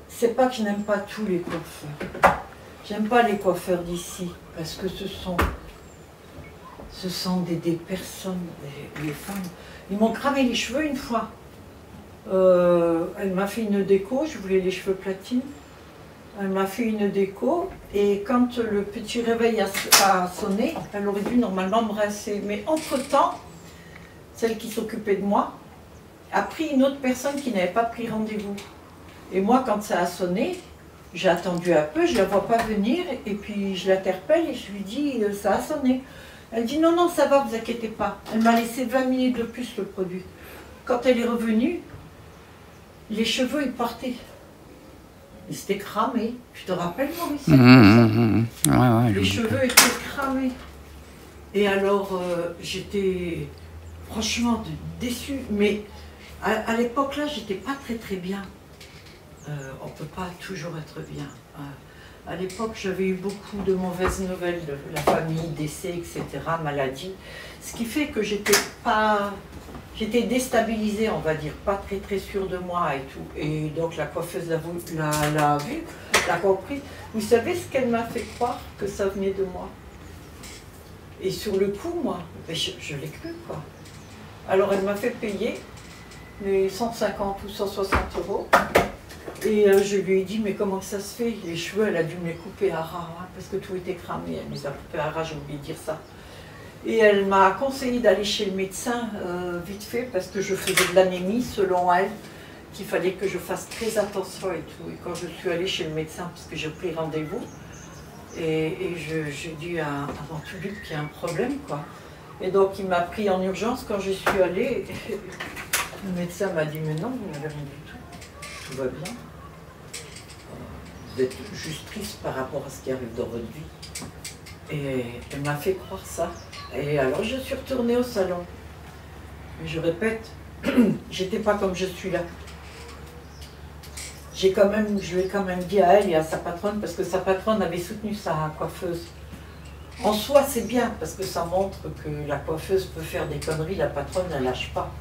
C'est pas que je n'aime pas tous les coiffeurs. J'aime pas les coiffeurs d'ici parce que ce sont des personnes, les femmes. Ils m'ont cramé les cheveux une fois. Elle m'a fait une déco, je voulais les cheveux platine. Elle m'a fait une déco et quand le petit réveil a sonné, elle aurait dû normalement me rincer. Mais entre-temps, celle qui s'occupait de moi a pris une autre personne qui n'avait pas pris rendez-vous. Et moi, quand ça a sonné, j'ai attendu un peu, je ne la vois pas venir, et puis je l'interpelle et je lui dis « ça a sonné ». Elle dit « non, non, ça va, vous inquiétez pas ». Elle m'a laissé 20 minutes de plus le produit. Quand elle est revenue, les cheveux, ils partaient. Ils étaient cramés. Tu te rappelles, Maurice? Les cheveux étaient cramés. Et alors, j'étais franchement déçue. Mais à l'époque, là, j'étais pas très bien. On ne peut pas toujours être bien. À l'époque, j'avais eu beaucoup de mauvaises nouvelles de la famille, décès, etc., maladie. Ce qui fait que j'étais déstabilisée, on va dire, pas très sûre de moi et tout. Et donc la coiffeuse l'a vu, l'a compris. Vous savez ce qu'elle m'a fait croire? Que ça venait de moi. Et sur le coup, moi, je l'ai cru, quoi. Alors elle m'a fait payer les 150 ou 160 €. Et je lui ai dit, mais comment ça se fait? Les cheveux, elle a dû me les couper à ras, hein, parce que tout était cramé. Elle me les a coupés à ras, j'ai oublié de dire ça. Et elle m'a conseillé d'aller chez le médecin vite fait, parce que je faisais de l'anémie, selon elle, qu'il fallait que je fasse très attention et tout. Et quand je suis allée chez le médecin, parce que j'ai pris rendez-vous, et j'ai dit à mon tulup qu'il y a un problème, quoi. Et donc il m'a pris en urgence quand je suis allée. Le médecin m'a dit, mais non, vous n'avez rien du tout. Tout va bien. Vous êtes juste triste par rapport à ce qui arrive dans votre vie. Et elle m'a fait croire ça. Et alors je suis retournée au salon. Mais je répète, j'étais pas comme je suis là. Je lui ai quand même dit à elle et à sa patronne, parce que sa patronne avait soutenu sa coiffeuse. En soi, c'est bien, parce que ça montre que la coiffeuse peut faire des conneries, la patronne, elle lâche pas.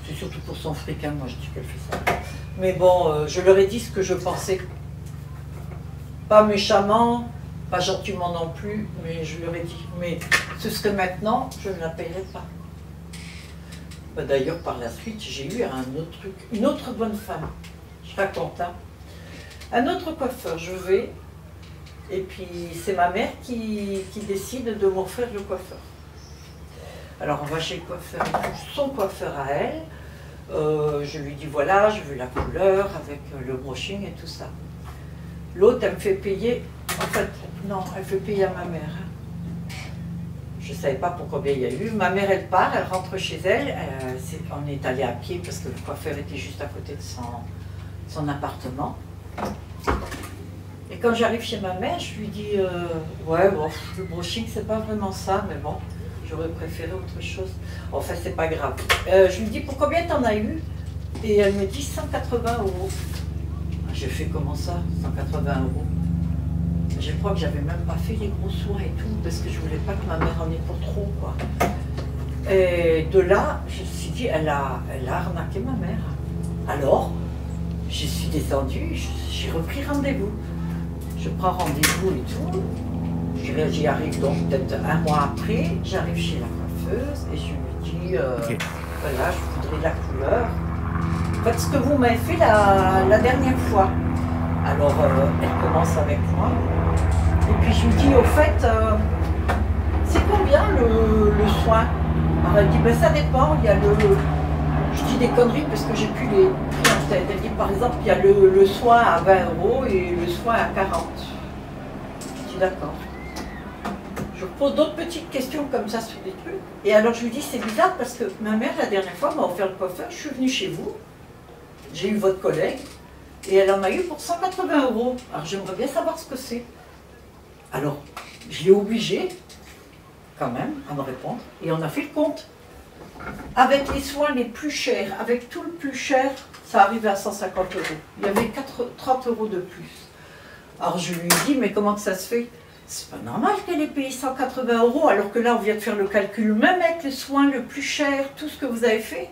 C'est surtout pour son fric, hein, moi je dis qu'elle fait ça. Mais bon, je leur ai dit ce que je pensais. Pas méchamment, pas gentiment non plus, mais je leur ai dit. Mais ce serait maintenant, je ne la paierai pas. Bah, d'ailleurs, par la suite, j'ai eu un autre truc, une autre bonne femme. Je raconte, hein. Un autre coiffeur, je vais, et puis c'est ma mère qui décide de m'offrir le coiffeur. Alors on va chez le coiffeur, son coiffeur à elle. Je lui dis voilà, je veux la couleur avec le brushing et tout ça. L'autre, elle me fait payer, en fait, non, elle fait payer à ma mère. Je ne savais pas pour combien il y a eu. Ma mère, elle part, elle rentre chez elle. On est allé à pied parce que le coiffeur était juste à côté de son appartement. Et quand j'arrive chez ma mère, je lui dis ouais, bon, le brushing, c'est pas vraiment ça, mais bon, j'aurais préféré autre chose. Enfin, c'est pas grave. Je lui dis pour combien t'en as eu? Et elle me dit 180 €. J'ai fait comment ça, 180 €? Je crois que j'avais même pas fait les gros soins et tout, parce que je voulais pas que ma mère en ait pour trop, quoi. Et de là, je me suis dit, elle a arnaqué ma mère. Alors, je suis descendue, j'ai repris rendez-vous. Je prends rendez-vous et tout. J'y arrive donc peut-être un mois après, j'arrive chez la coiffeuse et je lui dis, voilà, je voudrais la couleur. Faites ce que vous m'avez fait la dernière fois. Alors, elle commence avec moi. Et puis je lui dis, au fait, c'est combien le soin? Alors elle dit, ben ça dépend, il y a le... Je dis, des conneries parce que j'ai plus les prix en tête. Elle dit par exemple, il y a le soin à 20 € et le soin à 40. Je dis d'accord. Je pose d'autres petites questions comme ça sur des trucs. Et alors je lui dis, c'est bizarre parce que ma mère, la dernière fois, m'a offert le coiffeur. Je suis venue chez vous, j'ai eu votre collègue, et elle en a eu pour 180 €. Alors j'aimerais bien savoir ce que c'est. Alors, je l'ai obligée, quand même, à me répondre, et on a fait le compte. Avec les soins les plus chers, avec tout le plus cher, ça arrivait à 150 €. Il y avait 30 € de plus. Alors je lui ai dit, mais comment que ça se fait? C'est pas normal qu'elle ait payé 180 € alors que là on vient de faire le calcul, même avec les soins le plus cher, tout ce que vous avez fait,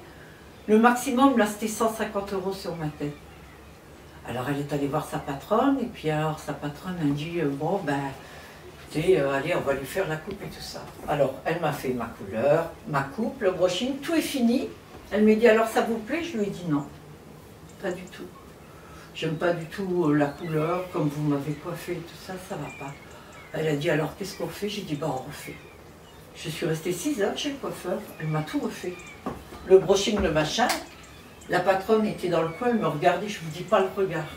le maximum là c'était 150 € sur ma tête. Alors elle est allée voir sa patronne et puis alors sa patronne a dit bon ben écoutez, allez on va lui faire la coupe et tout ça. Alors elle m'a fait ma couleur, ma coupe, le brushing, tout est fini. Elle m'a dit alors ça vous plaît? Je lui ai dit non, pas du tout. J'aime pas du tout la couleur, comme vous m'avez coiffé et tout ça, ça va pas. Elle a dit alors qu'est-ce qu'on fait? J'ai dit bah on refait. Je suis restée 6 heures chez le coiffeur, elle m'a tout refait. Le brushing, le machin, la patronne était dans le coin, elle me regardait, je ne vous dis pas le regard.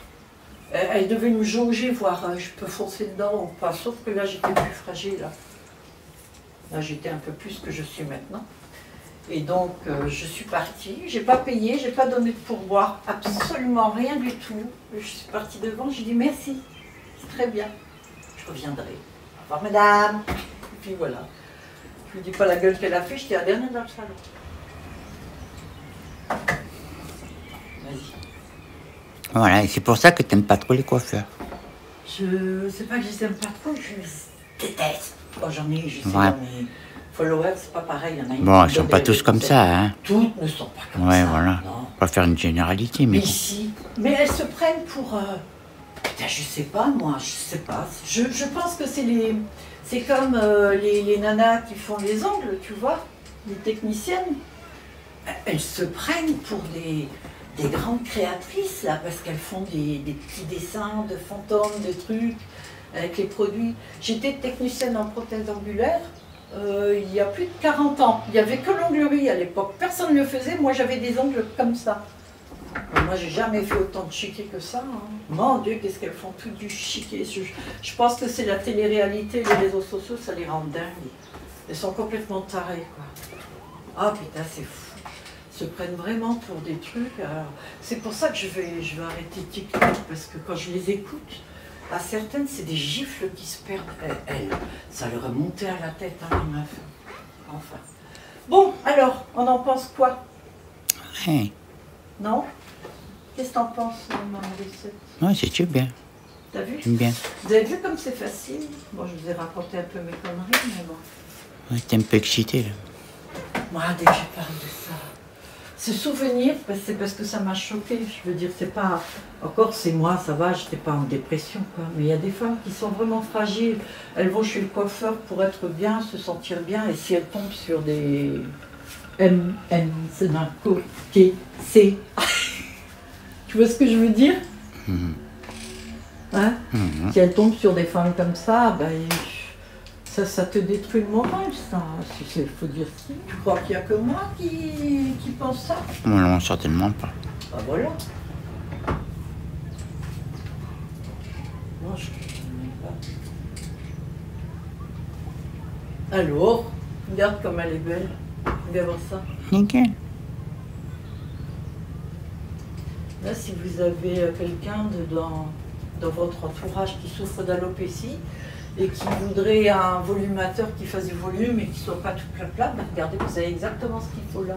Elle devait me jauger, voir je peux foncer dedans ou pas, sauf que là j'étais plus fragile. Là j'étais un peu plus que je suis maintenant. Et donc je suis partie, j'ai pas payé, j'ai pas donné de pourboire, absolument rien du tout. Je suis partie devant, j'ai dit merci, c'est très bien. Je reviendrai. Au revoir madame. Et puis voilà. Je ne vous dis pas la gueule qu'elle a fait, j'étais la dernière dans le salon. Vas-y. Voilà, et c'est pour ça que tu n'aimes pas trop les coiffeurs. Je sais pas que je les aime pas trop, je les déteste. Bon, j'en ai, je sais, Ouais. mes followers, c'est pas pareil. Il y en a une Bon, qui ils sont donne pas des tous comme recettes. ça, hein. Toutes ne sont pas comme Ouais, ça. voilà. Non. On va pas faire une généralité, Mais mais bon. ici, mais elles se prennent pour. Putain, je sais pas, moi, je sais pas. Je pense que c'est comme les nanas qui font les ongles, tu vois, les techniciennes. Elles se prennent pour des grandes créatrices, là, parce qu'elles font des petits dessins de fantômes, de trucs, avec les produits. J'étais technicienne en prothèse angulaire il y a plus de 40 ans. Il n'y avait que l'onglerie à l'époque. Personne ne le faisait. Moi, j'avais des ongles comme ça. Moi, j'ai jamais fait autant de chiquet que ça. Hein. Mon Dieu, qu'est-ce qu'elles font tout du chiquet. Je pense que c'est la télé-réalité, les réseaux sociaux, ça les rend dingues. Elles sont complètement tarées, quoi. Ah putain, c'est fou. Ils se prennent vraiment pour des trucs. C'est pour ça que je vais arrêter TikTok, parce que quand je les écoute, à certaines, c'est des gifles qui se perdent. Elles, ça leur est monté à la tête, hein, les meufs. Enfin. Bon, alors, on en pense quoi? Ouais, Non? Qu'est-ce que t'en penses, maman Lucette? ouais c'est bien. T'as vu? J'aime bien. Vous avez vu comme c'est facile? Bon, je vous ai raconté un peu mes conneries, mais bon. Ouais, t'es un peu excité, là. Moi, dès que je parle de ça, ce souvenir, c'est parce que ça m'a choqué. Je veux dire, c'est pas... Encore, c'est moi, ça va, j'étais pas en dépression, quoi. Mais il y a des femmes qui sont vraiment fragiles. Elles vont chez le coiffeur pour être bien, se sentir bien, et si elles tombent sur des... c'est d'un côté, c'est... Tu vois ce que je veux dire? Hein? Si elles tombent sur des femmes comme ça, ben... Ça te détruit le moral, ça. Il faut dire si. Tu crois qu'il n'y a que moi qui pense ça? Non, certainement pas. Bah voilà. Non, je ne connais pas. Alors, regarde comme elle est belle. Regarde voir ça. Nickel. Là, si vous avez quelqu'un dans votre entourage qui souffre d'alopécie, et qui voudrait un volumateur qui fasse du volume et qui ne soit pas tout plat, ben regardez, vous avez exactement ce qu'il faut là.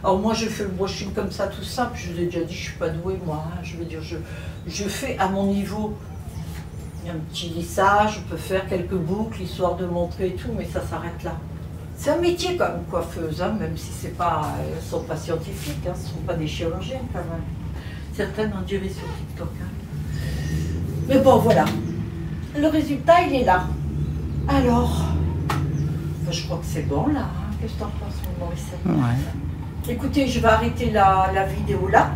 Alors moi, je fais le brushing comme ça, tout simple. Je vous ai déjà dit, je ne suis pas douée, moi. Hein. Je veux dire, je fais à mon niveau. Il y a un petit lissage, je peux faire quelques boucles, histoire de montrer et tout, mais ça s'arrête là. C'est un métier quand même, coiffeuse, hein, même si elles ne sont pas scientifiques, hein, ce ne sont pas des chirurgiens quand même. Certaines en diraient sur TikTok. Hein. Mais bon, voilà. Le résultat, il est là. Alors, je crois que c'est bon là. Hein. Qu'est-ce que t'en penses, mon Morissette? Ouais. Écoutez, je vais arrêter la vidéo là.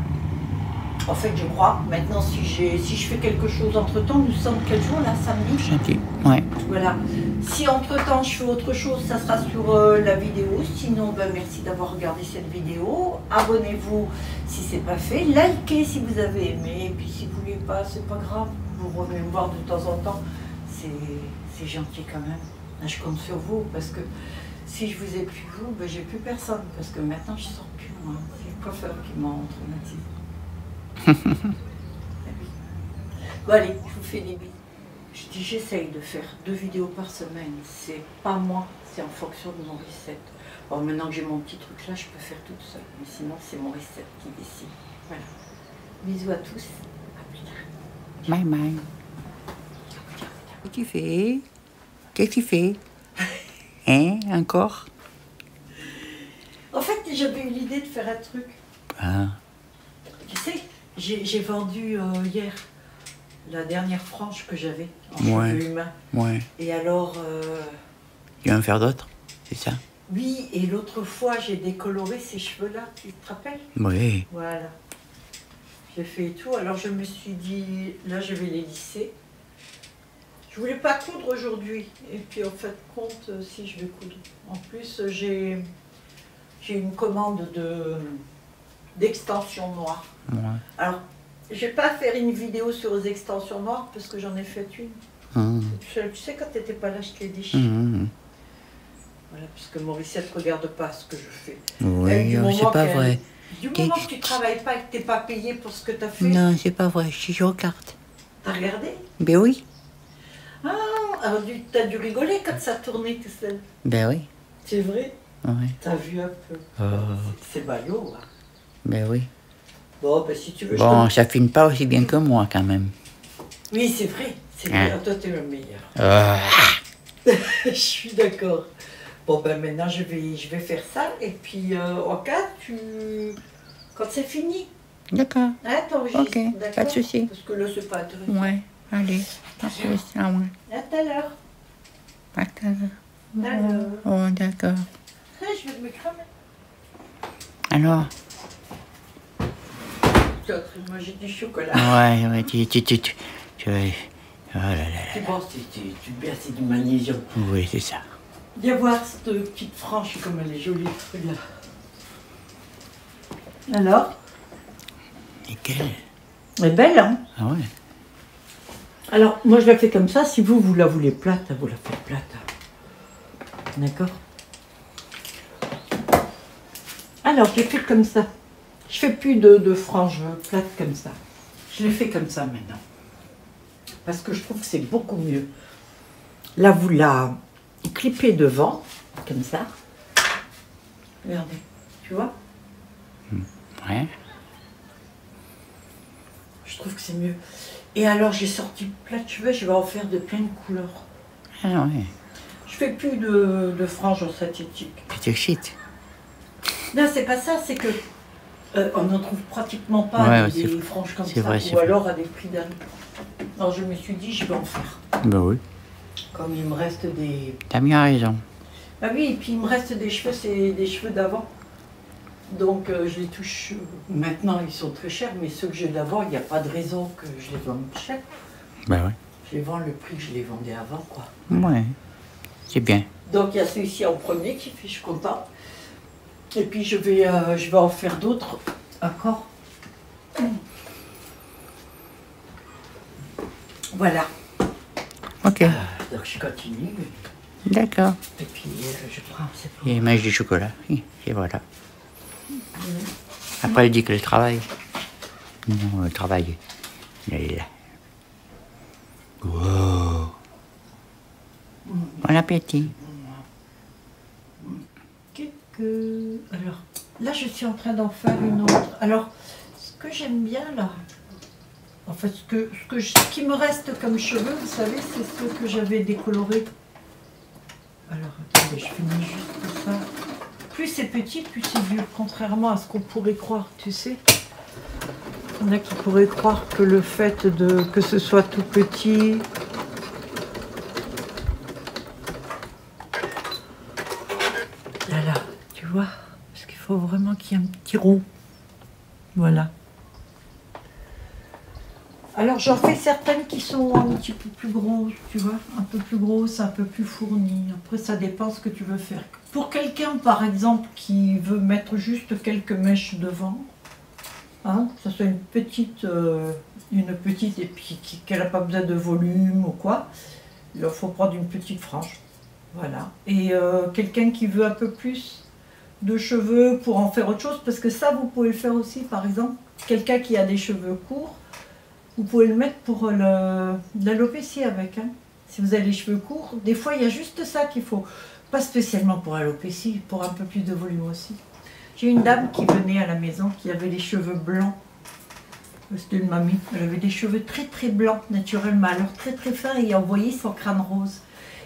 En fait, je crois. Maintenant, si je fais quelque chose entre-temps, nous sommes quel jour là, samedi? Gentil. Ouais. Voilà. Si entre-temps je fais autre chose, ça sera sur la vidéo. Sinon, ben, merci d'avoir regardé cette vidéo. Abonnez-vous si c'est pas fait. Likez si vous avez aimé. Et puis si vous voulez pas, c'est pas grave. Vous revenez me voir de temps en temps. C'est gentil quand même. Là, je compte sur vous parce que si je vous ai plus vous, ben, j'ai plus personne. Parce que maintenant, je sors plus moi. C'est le coiffeur qui m'a traumatisé. Bon allez, je vous fais des bisous. Je dis j'essaye de faire 2 vidéos par semaine. C'est pas moi, c'est en fonction de mon reset. Bon, maintenant que j'ai mon petit truc là, je peux faire toute seule. Mais sinon, c'est mon reset qui décide. Voilà. Bisous à tous. À plus tard. Bye bye. Qu'est-ce que tu fais? Qu'est-ce que tu fais? Hein? Encore? En fait, j'avais eu l'idée de faire un truc. Ah. Tu sais, j'ai vendu hier la dernière frange que j'avais en Ouais. cheveux humains. Ouais. Et alors, Tu vas en faire d'autres? C'est ça? oui, et l'autre fois, j'ai décoloré ces cheveux-là, tu te rappelles? Oui. Voilà. J'ai fait tout, alors je me suis dit, là je vais les lisser. Je voulais pas coudre aujourd'hui, et puis en fait compte, si je vais coudre. En plus, j'ai une commande d'extensions noires. Ouais. Alors, je vais pas faire une vidéo sur les extensions noires, parce que j'en ai fait une. Mmh. Tu sais, quand tu n'étais pas là, je te l'ai dit. Mmh. Voilà, parce que Mauricette ne regarde pas ce que je fais. Oui, du moment c'est pas qu'elle- vrai. Du moment que tu travailles pas et que tu n'es pas payé pour ce que tu as fait, Non, c'est pas vrai. Je regarde. t'as regardé? Ben oui. Ah, alors tu as dû rigoler quand ça tournait tout seul. Ben oui. C'est vrai? Ouais. T'as vu un peu. C'est ballot, hein. Ben oui. Bon, ben si tu veux, Bon, ça filme pas aussi bien que moi quand même. Oui, c'est vrai. C'est Hein. vrai. Toi, t'es le meilleur. Ah. Je suis d'accord. Bon, ben maintenant, je vais faire ça. Et puis, en cas, quand c'est fini, D'accord. hein, t'enregistres. Ok, d'accord? pas de souci. Parce que là, c'est pas intéressant. Ouais. Allez. À plus. Ah ouais. À tout à l'heure. À tout à l'heure. Alors. Oh, d'accord. Ah, je vais me cramer. Alors? Moi, j'ai du chocolat. Ouais, tu oh là là. C'est bon, tu berces du magnésium. Oui, c'est ça. Viens voir cette petite frange, comme elle est jolie. Regarde. Alors? Et quelle? Elle est belle, hein? Ah ouais. Alors, moi, je la fais comme ça. Si vous la voulez plate, vous la faites plate. D'accord? Alors, je fais comme ça. Je fais plus de franges plates comme ça. Je les fais comme ça maintenant. Parce que je trouve que c'est beaucoup mieux. Là, vous la clippez devant, comme ça. Regardez, tu vois? Ouais. Je trouve que c'est mieux. Et alors, j'ai sorti plein de cheveux, je vais en faire de plein de couleurs. Ah ouais. Je fais plus de franges en synthétique. C'est shit. Non, c'est pas ça, c'est que on n'en trouve pratiquement pas Ouais, des c'est- franges comme c'est ça, vrai, c'est ou vrai. alors à des prix d'un. Alors je me suis dit, je vais en faire. Ben oui. Comme il me reste des. T'as bien raison. Ah oui, et puis il me reste des cheveux, c'est des cheveux d'avant. Donc je les touche. Maintenant, ils sont très chers, mais ceux que j'ai d'avant, il n'y a pas de raison que je les vende cher. Ben Je les vends le prix que je les vendais avant, quoi. oui. Ouais. C'est bien. Donc il y a celui-ci en premier qui fait, je suis contente. Et puis je vais en faire d'autres encore. Voilà. Ok. Donc je continue. D'accord. Et puis je prends cette Et mange du chocolat. Et voilà. Après, elle dit que le travail. Non, le travail. Il est là. Wow. Bon appétit. Alors, là, je suis en train d'en faire une autre. Alors, ce que j'aime bien, là, en fait, ce qui me reste comme cheveux, vous savez, c'est ceux que j'avais décolorés. Alors, attendez, je finis juste ça. Plus c'est petit, plus c'est vieux, contrairement à ce qu'on pourrait croire, tu sais. Il y en a qui pourraient croire que le fait que ce soit tout petit... Là, tu vois, parce qu'il faut vraiment qu'il y ait un petit rond. Voilà. Alors j'en fais certaines qui sont un petit peu plus grosses, tu vois, un peu plus grosses, un peu plus fournies. Après ça dépend ce que tu veux faire. Pour quelqu'un par exemple qui veut mettre juste quelques mèches devant, hein, que ce soit une petite et puis qu'elle n'a pas besoin de volume ou quoi, il faut prendre une petite frange. Voilà. Et quelqu'un qui veut un peu plus de cheveux pour en faire autre chose, parce que ça vous pouvez le faire aussi par exemple, quelqu'un qui a des cheveux courts, vous pouvez le mettre pour l'alopécie avec. Hein. Si vous avez les cheveux courts, des fois il y a juste ça qu'il faut. Pas spécialement pour l'alopécie, pour un peu plus de volume aussi. J'ai une dame qui venait à la maison qui avait les cheveux blancs. C'était une mamie. Elle avait des cheveux très très blancs naturellement, alors très très fins et envoyé son crâne rose.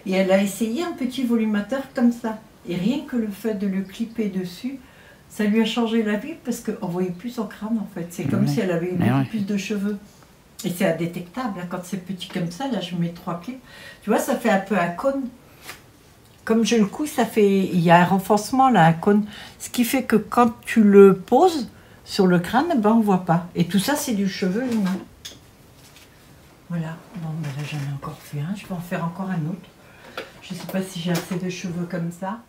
Et elle a essayé un petit volumateur comme ça. Et rien que le fait de le clipper dessus, ça lui a changé la vie parce qu'on ne voyait plus son crâne en fait. C'est comme si elle avait eu beaucoup plus de cheveux. Et c'est indétectable, hein. Quand c'est petit comme ça, là je mets 3 clips. Tu vois, ça fait un peu un cône. Comme je le couds, ça fait, il y a un renforcement là, un cône. Ce qui fait que quand tu le poses sur le crâne, ben on ne voit pas. Et tout ça, c'est du cheveu humain. Voilà. Bon, ben là j'en ai encore fait un, je vais en faire encore un autre. Je ne sais pas si j'ai assez de cheveux comme ça.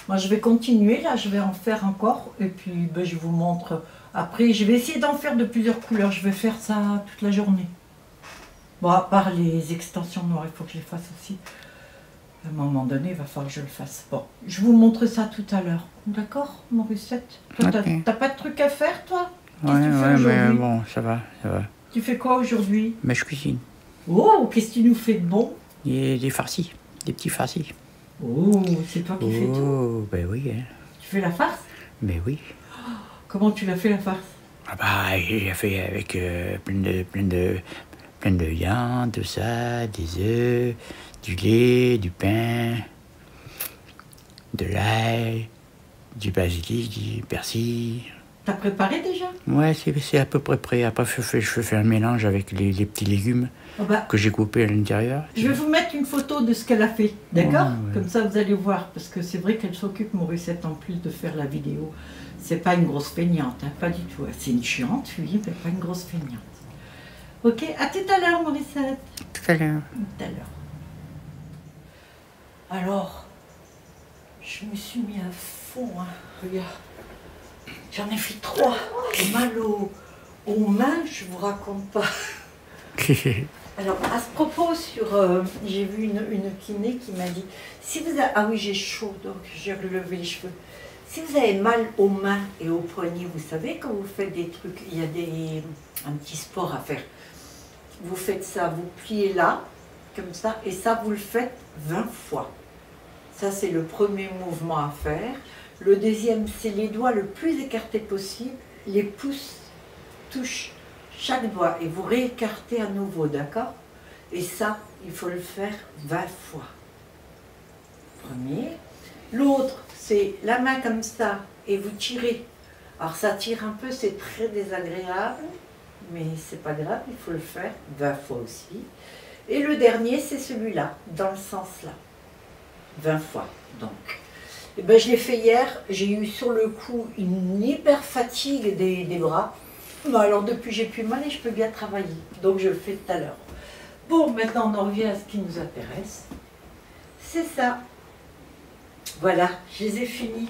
Moi je vais continuer, là je vais en faire encore. Et puis ben, je vous montre. Après, je vais essayer d'en faire de plusieurs couleurs. Je vais faire ça toute la journée. Bon, à part les extensions noires, il faut que je les fasse aussi. À un moment donné, il va falloir que je le fasse. Bon, je vous montre ça tout à l'heure. D'accord, Morissette? Toi, Okay. t'as pas de truc à faire, toi? Ouais, mais bon, ça va, ça va. Tu fais quoi aujourd'hui? Mais je cuisine. Oh, qu'est-ce que tu nous fais de bon? Des farcis, des petits farcis. Oh, c'est toi qui fais tout? Oh, ben oui, hein. Tu fais la farce? Ben oui. Comment tu l'as fait, la farce? Ah bah, j'ai fait avec plein de viande, tout ça, des œufs, du lait, du pain, de l'ail, du basilic, du persil. T'as préparé déjà? Ouais, c'est à peu près prêt. Après, je fais un mélange avec les petits légumes Oh bah, que j'ai coupés à l'intérieur. je vais vous mettre une photo de ce qu'elle a fait, d'accord? Ouais. Comme ça, vous allez voir, parce que c'est vrai qu'elle s'occupe, Morissette, en plus de faire la vidéo. C'est pas une grosse feignante, hein, pas du tout. C'est une chiante, oui, mais pas une grosse feignante. Ok, à tout à l'heure, Morissette. Tout à l'heure. Tout à l'heure. Alors, je me suis mis à fond, hein. Regarde. J'en ai fait 3. J'ai mal aux mains, je vous raconte pas. Alors, à ce propos, j'ai vu une kiné qui m'a dit, si vous avez, ah oui, j'ai chaud, donc j'ai relevé les cheveux. Si vous avez mal aux mains et aux poignets, vous savez, quand vous faites des trucs, il y a un petit sport à faire. Vous faites ça, vous pliez là, comme ça, et ça, vous le faites 20 fois. Ça, c'est le premier mouvement à faire. Le deuxième, c'est les doigts le plus écartés possible. Les pouces touchent chaque doigt et vous réécartez à nouveau, d'accord? Et ça, il faut le faire 20 fois. Premier. L'autre, c'est la main comme ça et vous tirez. Alors ça tire un peu, c'est très désagréable, mais c'est pas grave, il faut le faire 20 fois aussi. Et le dernier, c'est celui-là, dans le sens là. 20 fois, donc. Et ben, je l'ai fait hier, j'ai eu sur le coup une hyper fatigue des bras. Bon, alors depuis j'ai plus mal et je peux bien travailler, donc je le fais tout à l'heure. Bon, maintenant on en revient à ce qui nous intéresse. C'est ça. Voilà, je les ai finis.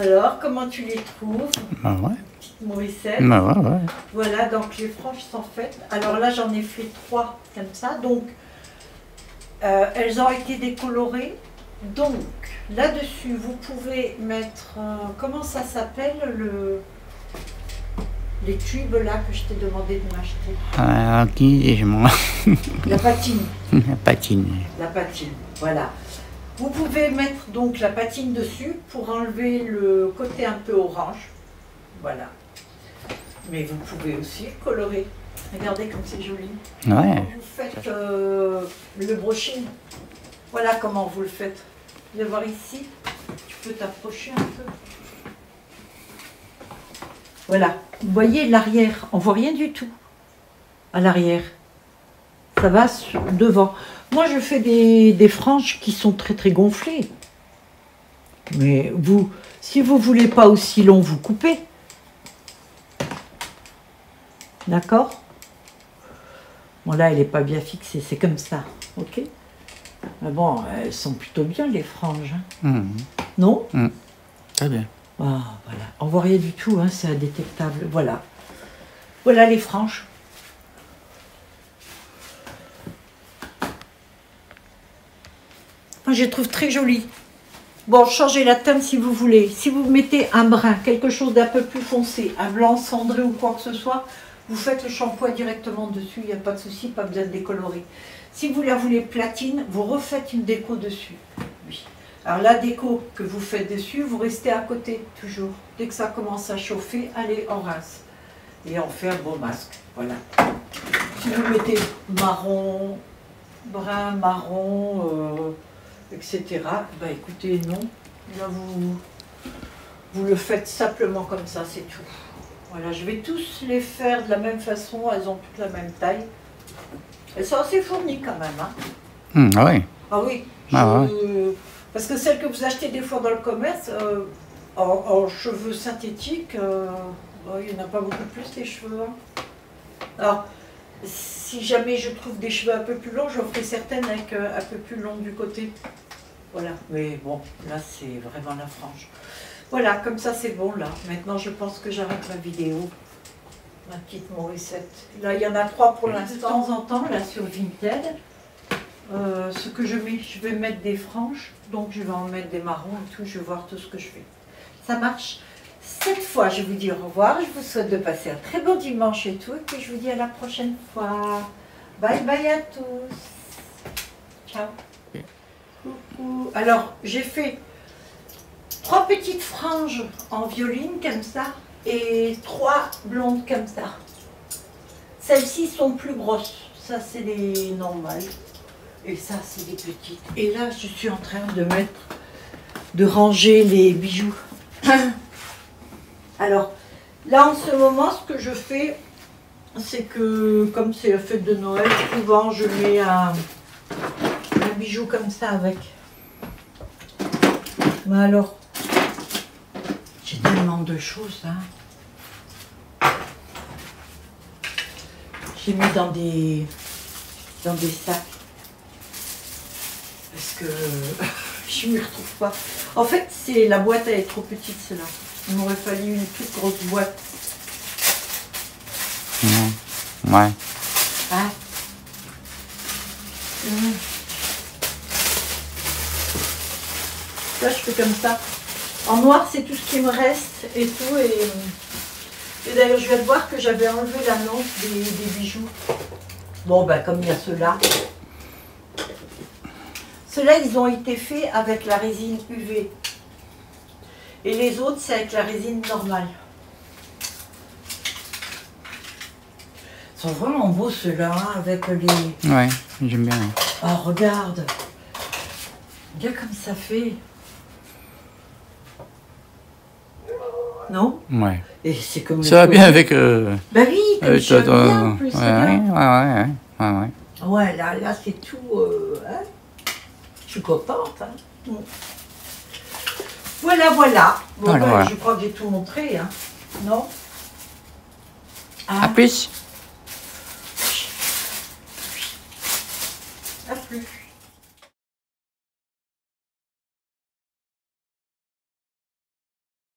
Alors, comment tu les trouves? Ah ouais. Petite Morissette. Ah ouais. Voilà, donc les franges sont faites. Alors là, j'en ai fait 3 comme ça. Donc, elles ont été décolorées. Donc, là-dessus, vous pouvez mettre... comment ça s'appelle les tubes là que je t'ai demandé de m'acheter? Ah, qui moi. La patine. La patine. La patine, voilà. Vous pouvez mettre donc la patine dessus pour enlever le côté un peu orange. Voilà. Mais vous pouvez aussi le colorer. Regardez comme c'est joli. Ouais. Vous faites le brushing. Voilà comment vous le faites. Vous allez voir ici. Tu peux t'approcher un peu. Voilà. Vous voyez l'arrière. On voit rien du tout à l'arrière. Ça va devant. Moi, je fais des franges qui sont très très gonflées. Mais vous, si vous voulez pas aussi long, vous coupez. D'accord? Bon, là, elle n'est pas bien fixée, c'est comme ça, ok? Mais bon, elles sont plutôt bien, les franges. Hein. Mhm. Non? Très bien. Ah, voilà. On voit rien du tout, hein, c'est indétectable. Voilà. Voilà les franges. Moi, je les trouve très jolies. Bon, changez la teinte si vous voulez. Si vous mettez un brun, quelque chose d'un peu plus foncé, un blanc cendré ou quoi que ce soit, vous faites le shampoing directement dessus, il n'y a pas de souci, pas besoin de décolorer. Si vous la voulez platine, vous refaites une déco dessus. Oui. Alors la déco que vous faites dessus, vous restez à côté toujours. Dès que ça commence à chauffer, allez, on rince. Et on fait un beau masque. Voilà. Si vous mettez marron, brun, marron, etc. Bah écoutez, non. Là, vous le faites simplement comme ça, c'est tout. Voilà, je vais tous les faire de la même façon. Elles ont toutes la même taille. Elles sont assez fournies quand même. Hein. Ah oui. Ah oui. Ah Parce que celles que vous achetez des fois dans le commerce, en cheveux synthétiques, il n'y en a pas beaucoup plus les cheveux. Hein. Alors, si jamais je trouve des cheveux un peu plus longs, j'en ferai certaines avec un peu plus long du côté. Voilà. Mais bon, là c'est vraiment la frange. Voilà, comme ça c'est bon là. Maintenant je pense que j'arrête la vidéo. Ma petite Morissette. Là il y en a 3 pour l'instant. De temps en temps, là sur Vinted, ce que je mets, je vais mettre des franges. Donc je vais en mettre des marrons et tout. Je vais voir tout ce que je fais. Ça marche. Cette fois, je vous dis au revoir. Je vous souhaite de passer un très bon dimanche et tout. Et puis je vous dis à la prochaine fois. Bye bye à tous. Ciao. Coucou. Alors, j'ai fait 3 petites franges en violine comme ça et 3 blondes comme ça. Celles-ci sont plus grosses. Ça, c'est les normales. Et ça, c'est les petites. Et là, je suis en train de ranger les bijoux. Alors, là, en ce moment, ce que je fais, c'est que, comme c'est la fête de Noël, souvent, je mets un bijou comme ça avec. Mais alors, j'ai tellement de choses, hein. J'ai mis dans des sacs. Parce que je ne m'y retrouve pas. En fait, c'est la boîte, elle est trop petite, celle-là. Il m'aurait fallu une toute grosse boîte. Ouais. Ah. Là, je fais comme ça. En noir, c'est tout ce qui me reste et tout. Et d'ailleurs, je viens de voir que j'avais enlevé l'annonce des bijoux. Bon, ben, comme il y a ceux-là. Ceux-là, ils ont été faits avec la résine UV. Et les autres, c'est avec la résine normale. Ils sont vraiment beaux ceux-là, hein, avec les... Ouais, j'aime bien. Oh, regarde. Regarde comme ça fait. Non? Ouais. Et c'est comme Ça va bien avec... Bah oui, comme je suis habillée en plus. Ouais. Ouais, là c'est tout... hein. Je suis contente. Hein. Voilà. Bon, Voilà. je crois que j'ai tout montré. Hein. Non? À plus.